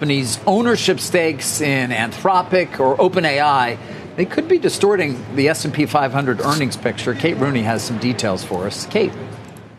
companies' ownership stakes in Anthropic or OpenAI, they could be distorting the S&P 500 earnings picture. Kate Rooney has some details for us. Kate.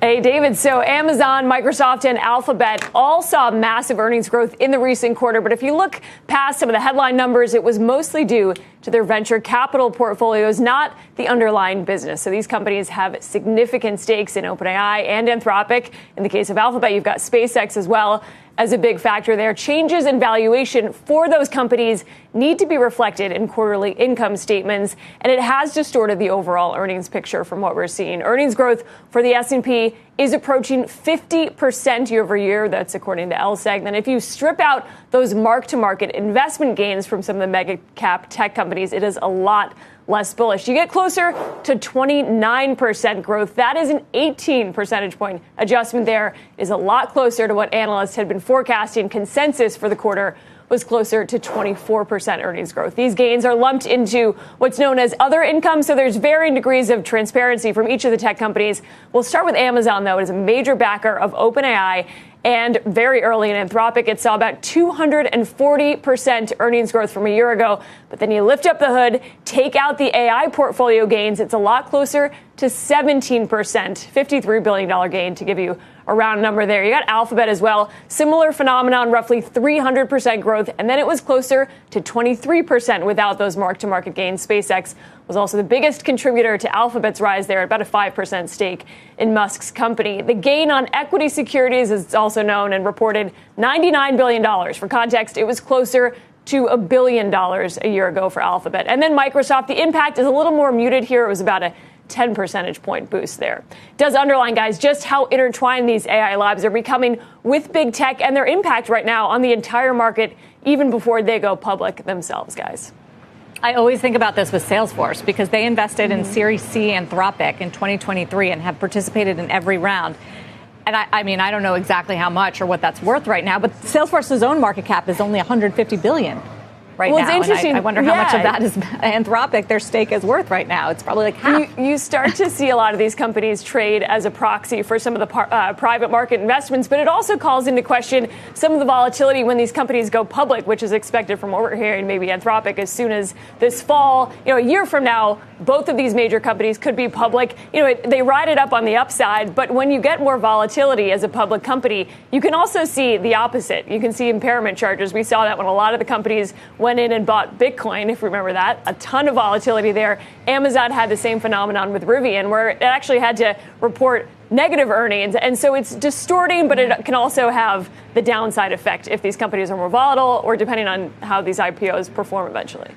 Hey, David. So Amazon, Microsoft, and Alphabet all saw massive earnings growth in the recent quarter. But if you look past some of the headline numbers, it was mostly due to their venture capital portfolios, not the underlying business. So these companies have significant stakes in OpenAI and Anthropic. In the case of Alphabet, you've got SpaceX as well as a big factor there. Changes in valuation for those companies need to be reflected in quarterly income statements, and it has distorted the overall earnings picture from what we're seeing. Earnings growth for the S&P is approaching 50% year over year. That's according to LSEG. Then if you strip out those mark-to-market investment gains from some of the mega cap tech companies, it is a lot less bullish. You get closer to 29% growth. That is an 18 percentage point adjustment there. Is a lot closer to what analysts had been forecasting. Consensus for the quarter was closer to 24% earnings growth. These gains are lumped into what's known as other income, so there's varying degrees of transparency from each of the tech companies. We'll start with Amazon, though. It is a major backer of OpenAI, and very early in Anthropic, it saw about 240% earnings growth from a year ago. But then you lift up the hood, take out the AI portfolio gains, it's a lot closer to 17%, $53 billion gain, to give you a round number there. You got Alphabet as well. Similar phenomenon, roughly 300% growth. And then it was closer to 23% without those mark-to-market gains. SpaceX was also the biggest contributor to Alphabet's rise there, at about a 5% stake in Musk's company. The gain on equity securities is also known and reported $99 billion. For context, it was closer to $1 billion a year ago for Alphabet. And then Microsoft, the impact is a little more muted here. It was about a 10 percentage point boost there. Does underline, guys, just how intertwined these AI labs are becoming with big tech and their impact right now on the entire market, even before they go public themselves, guys. I always think about this with Salesforce because they invested in Series C Anthropic in 2023 and have participated in every round. And I mean, I don't know exactly how much or what that's worth right now, but Salesforce's own market cap is only $150 billion. Right now. It's interesting. And I wonder how much of that is Anthropic, their stake is worth right now. It's probably like half. You start to see a lot of these companies trade as a proxy for some of the private market investments, but it also calls into question some of the volatility when these companies go public, which is expected from what we're hearing, maybe Anthropic as soon as this fall. A year from now, both of these major companies could be public. They ride it up on the upside, but when you get more volatility as a public company, you can also see the opposite. You can see impairment charges. We saw that when a lot of the companies went in and bought Bitcoin, if you remember that. A ton of volatility there. Amazon had the same phenomenon with Rivian, where it actually had to report negative earnings. And so it's distorting, but it can also have the downside effect if these companies are more volatile or depending on how these IPOs perform eventually.